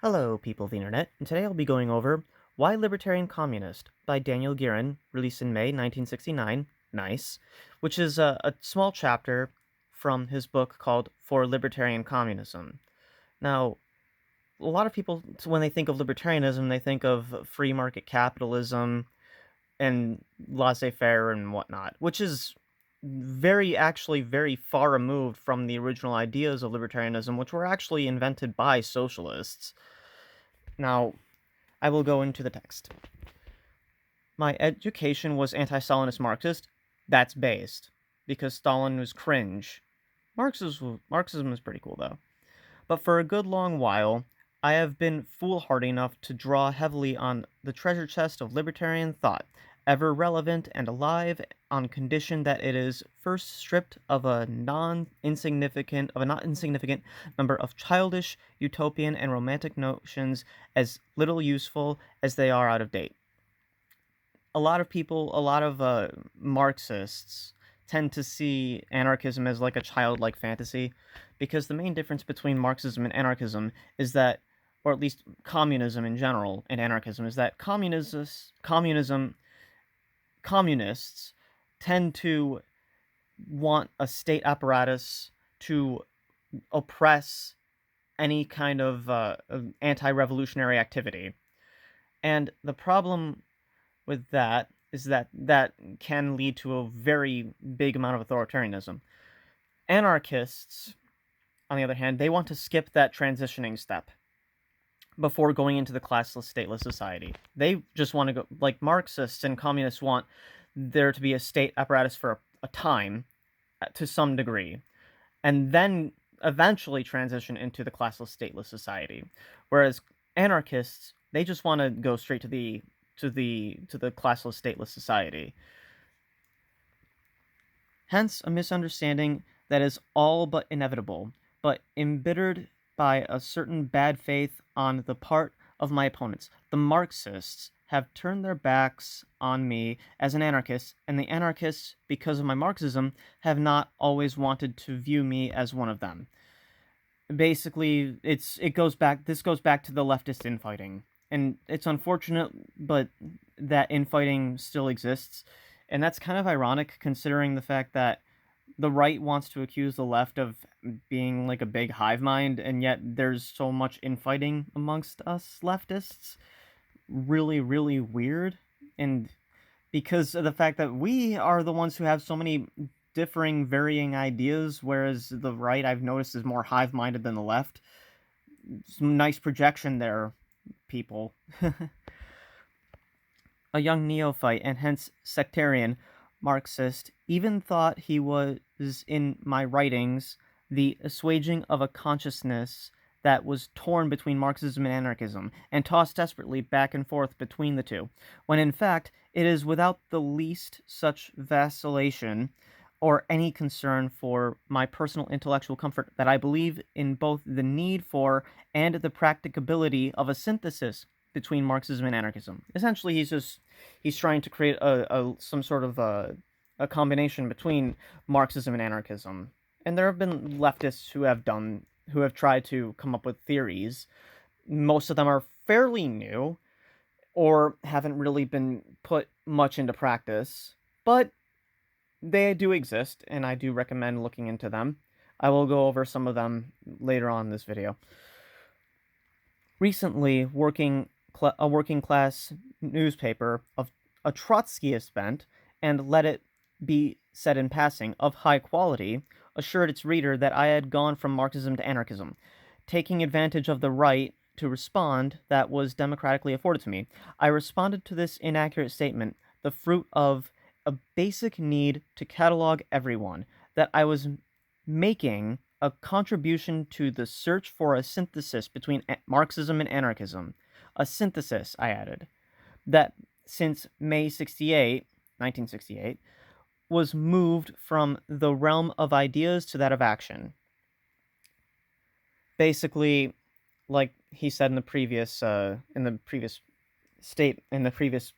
Hello, people of the internet, and today I'll be going over Why Libertarian Communist by Daniel Guérun, released in May 1969, nice, which is a small chapter from his book called For Libertarian Communism. Now, a lot of people, when they think of libertarianism, they think of free market capitalism and laissez-faire and whatnot, which is actually very far removed from the original ideas of libertarianism, which were actually invented by socialists. Now, I will go into the text. My education was anti-Stalinist Marxist. That's based, because Stalin was cringe. Marxism is pretty cool, though. But for a good long while, I have been foolhardy enough to draw heavily on the treasure chest of libertarian thought, ever relevant and alive, on condition that it is first stripped of a not insignificant number of childish, utopian, and romantic notions, as little useful as they are out of date. A lot of Marxists tend to see anarchism as like a childlike fantasy, because the main difference between Marxism and anarchism is that, or at least communism in general and anarchism, is that communists tend to want a state apparatus to oppress any kind of anti-revolutionary activity. And the problem with that is that can lead to a very big amount of authoritarianism. Anarchists, on the other hand, they want to skip that transitioning step before going into the classless, stateless society. They just want to go, like Marxists and communists want there to be a state apparatus for a time, to some degree, and then eventually transition into the classless, stateless society. Whereas anarchists, they just want to go straight to the classless, stateless society. Hence, a misunderstanding that is all but inevitable, but embittered by a certain bad faith on the part of my opponents. The Marxists have turned their backs on me as an anarchist, and the anarchists, because of my Marxism, have not always wanted to view me as one of them. Basically, this goes back to the leftist infighting. And it's unfortunate, but that infighting still exists. And that's kind of ironic, considering the fact that the right wants to accuse the left of being like a big hive mind, and yet there's so much infighting amongst us leftists. Really, really weird. And because of the fact that we are the ones who have so many differing, varying ideas, whereas the right, I've noticed, is more hive-minded than the left. Some nice projection there, people. A young neophyte, and hence sectarian, Marxist even thought he was, in my writings, the assuaging of a consciousness that was torn between Marxism and anarchism, and tossed desperately back and forth between the two, when in fact it is without the least such vacillation or any concern for my personal intellectual comfort that I believe in both the need for and the practicability of a synthesis between Marxism and anarchism. Essentially, he's trying to create some sort of a combination between Marxism and anarchism. And there have been leftists who have tried to come up with theories. Most of them are fairly new, or haven't really been put much into practice, but they do exist, and I do recommend looking into them. I will go over some of them later on in this video. Recently, a working class newspaper of a Trotskyist bent, and let it be said in passing, of high quality, assured its reader that I had gone from Marxism to anarchism, taking advantage of the right to respond that was democratically afforded to me. I responded to this inaccurate statement, the fruit of a basic need to catalog everyone, that I was making a contribution to the search for a synthesis between Marxism and anarchism. A synthesis, I added, that since May 1968, was moved from the realm of ideas to that of action. Basically, like he said in the previous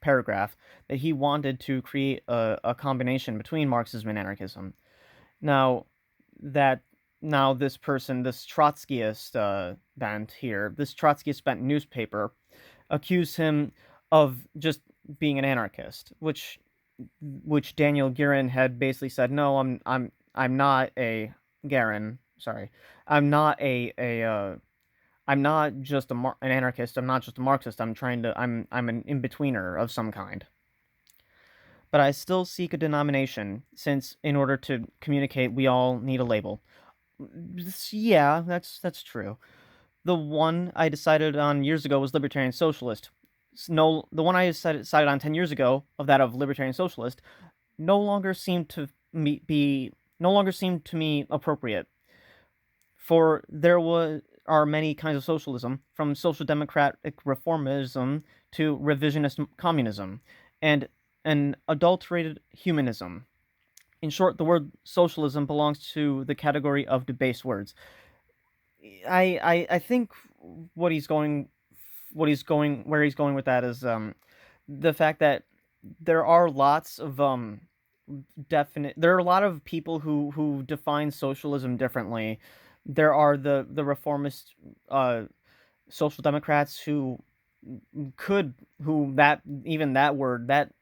paragraph, that he wanted to create a combination between Marxism and anarchism. Now, that now this person, this Trotskyist bent here, this Trotskyist bent newspaper, accused him of just being an anarchist, which Daniel Guérin had basically said, no, I'm not a Guérin. Sorry, I'm not I'm not just an anarchist. I'm not just a Marxist. I'm an in-betweener of some kind. But I still seek a denomination, since in order to communicate, we all need a label. Yeah, that's true. The one I decided on years ago was Libertarian Socialist. No, the one I decided on 10 years ago of that of Libertarian Socialist no longer seemed to me appropriate. For there are many kinds of socialism, from social democratic reformism to revisionist communism, and an adulterated humanism. In short, the word socialism belongs to the category of debased words. I think what he's going where he's going with that is the fact that there are lots of there are a lot of people who define socialism differently. There are the reformist social democrats who that even that word, that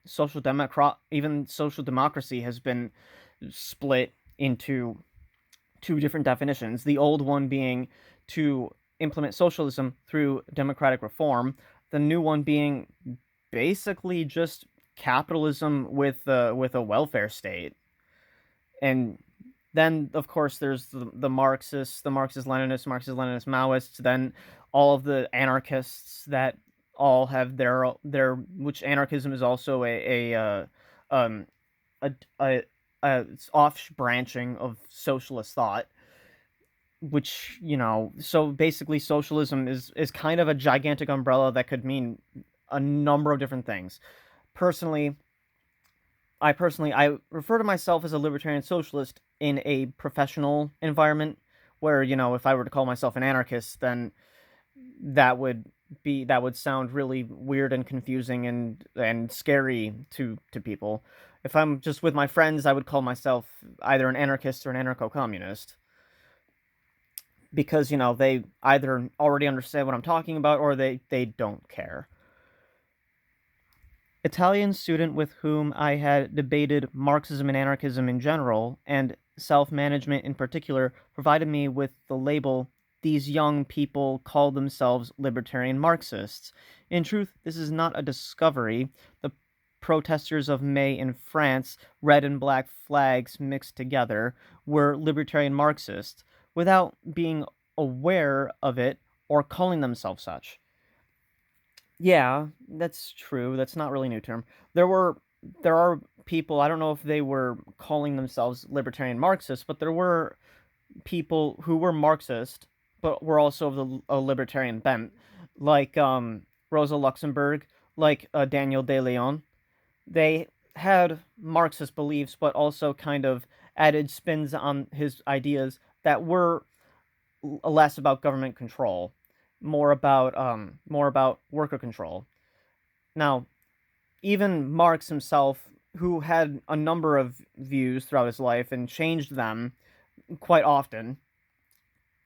even social democracy has been split into two different definitions. The old one being to implement socialism through democratic reform, the new one being basically just capitalism with a welfare state. And then, of course, there's the Marxists, the Marxist-Leninists, Maoists, then all of the anarchists that all have their which anarchism is also a off branching of socialist thought, which, so basically socialism is kind of a gigantic umbrella that could mean a number of different things. I refer to myself as a libertarian socialist in a professional environment where, if I were to call myself an anarchist, then that would sound really weird and confusing and scary to people. If I'm just with my friends, I would call myself either an anarchist or an anarcho-communist, because they either already understand what I'm talking about or they don't care. Italian student with whom I had debated Marxism and anarchism in general, and self-management in particular, provided me with the label, "These young people call themselves libertarian Marxists." In truth, this is not a discovery. The protesters of May in France, red and black flags mixed together, were libertarian Marxists, without being aware of it or calling themselves such. Yeah, that's true. That's not really a new term. There are people, I don't know if they were calling themselves libertarian Marxists, but there were people who were Marxist, but were also of a libertarian bent, like Rosa Luxemburg, like Daniel De Leon. They had Marxist beliefs, but also kind of added spins on his ideas that were less about government control, more about worker control. Now, even Marx himself, who had a number of views throughout his life and changed them quite often,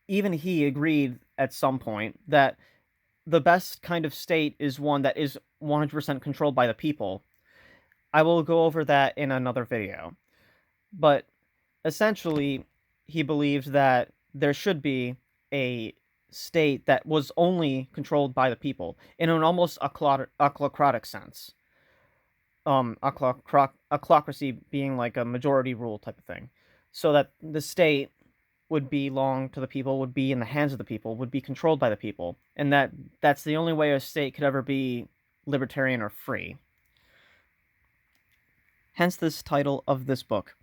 even he agreed at some point that the best kind of state is one that is 100% controlled by the people. I will go over that in another video. But essentially, he believed that there should be a state that was only controlled by the people in an almost ochlocratic sense. Ochlocracy being like a majority rule type of thing, so that the state would belong to the people, would be in the hands of the people, would be controlled by the people, and that's the only way a state could ever be libertarian or free. Hence this title of this book.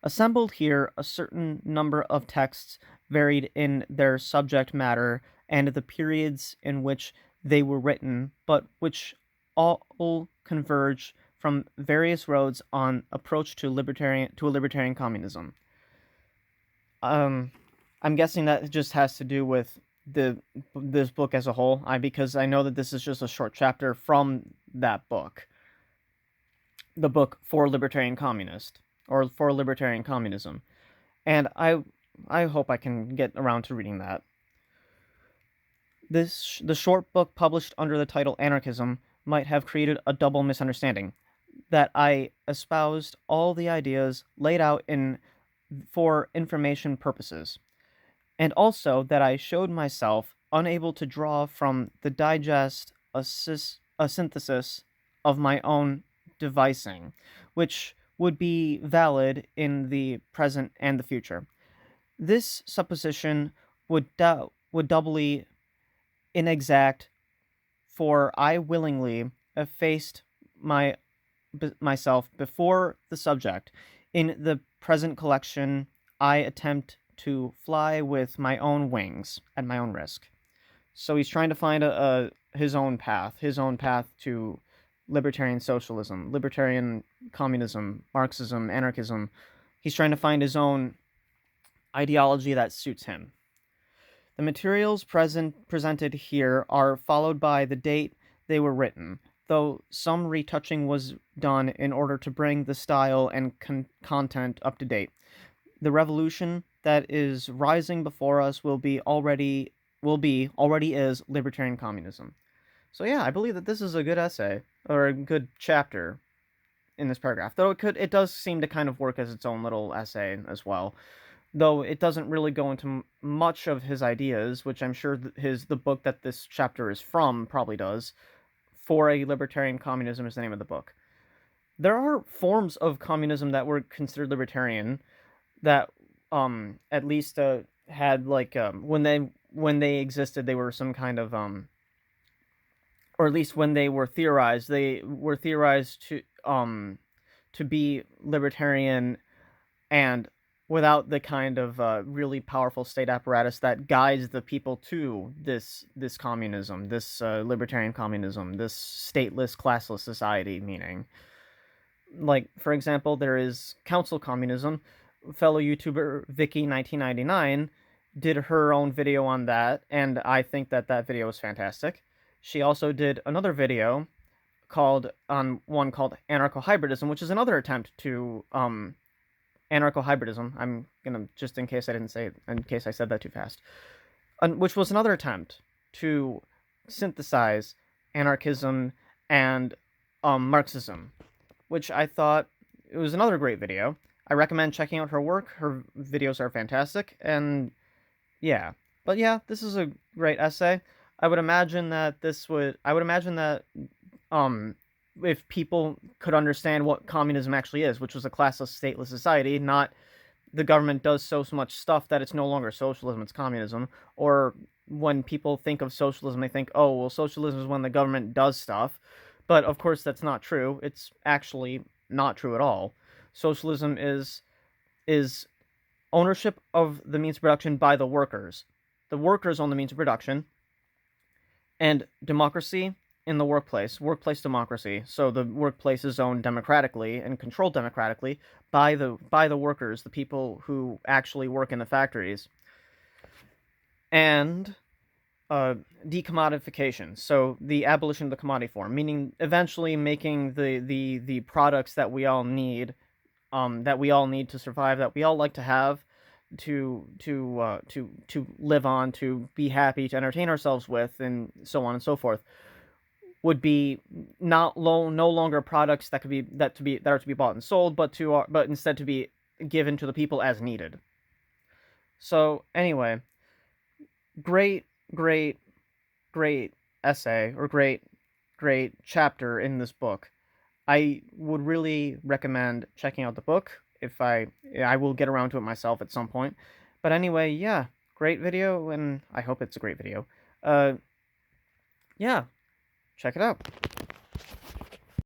Assembled here, a certain number of texts varied in their subject matter and the periods in which they were written, but which all converge from various roads on approach to a libertarian communism. I'm guessing that just has to do with this book as a whole, because I know that this is just a short chapter from that book. The book For Libertarian Communist, or For Libertarian Communism. And I I hope I can get around to reading that. The short book published under the title Anarchism might have created a double misunderstanding, that I espoused all the ideas laid out for information purposes, and also that I showed myself unable to draw from the digest a synthesis of my own devising, which would be valid in the present and the future. This supposition would doubly inexact, for I willingly effaced myself before the subject. In the present collection, I attempt to fly with my own wings at my own risk. So he's trying to find his own path to libertarian socialism, libertarian communism, Marxism, anarchism. He's trying to find his own ideology that suits him. The materials presented here are followed by the date they were written, though some retouching was done in order to bring the style and content up to date. The revolution that is rising before us already is libertarian communism. So yeah, I believe that this is a good essay, or a good chapter in this paragraph. Though it does seem to kind of work as its own little essay as well. Though it doesn't really go into much of his ideas, which I'm sure the book that this chapter is from probably does. For a Libertarian Communism is the name of the book. There are forms of communism that were considered libertarian that at least had like when they existed, they were some kind of or at least when they were theorized to be libertarian, and without the kind of really powerful state apparatus that guides the people to this communism, this libertarian communism, this stateless, classless society. Meaning, like, for example, there is council communism. Fellow YouTuber Vicky1999 did her own video on that, and I think that video is fantastic. She also did another video called Anarcho-Hybridism, which is another attempt to Anarcho-Hybridism. I'm gonna, just in case I said that too fast, which was another attempt to synthesize anarchism and Marxism, which I thought it was another great video. I recommend checking out her work. Her videos are fantastic, and yeah. But yeah, this is a great essay. I would imagine that if people could understand what communism actually is, which was a classless, stateless society, not the government does so much stuff that it's no longer socialism, it's communism. Or when people think of socialism, they think, oh, well, socialism is when the government does stuff. But of course, that's not true. It's actually not true at all. Socialism is ownership of the means of production by the workers. The workers own the means of production, and democracy in the workplace democracy. So the workplace is owned democratically and controlled democratically by the workers, the people who actually work in the factories. And decommodification, so the abolition of the commodity form, meaning eventually making the products that we all need, to survive, that we all like to have, to live on, to be happy, to entertain ourselves with, and so on and so forth, would be no longer products that are to be bought and sold, but instead to be given to the people as needed. So anyway, great essay, or great chapter in this book. I would really recommend checking out the book. If I will get around to it myself at some point. But anyway, yeah, great video, and I hope it's a great video. Yeah, check it out.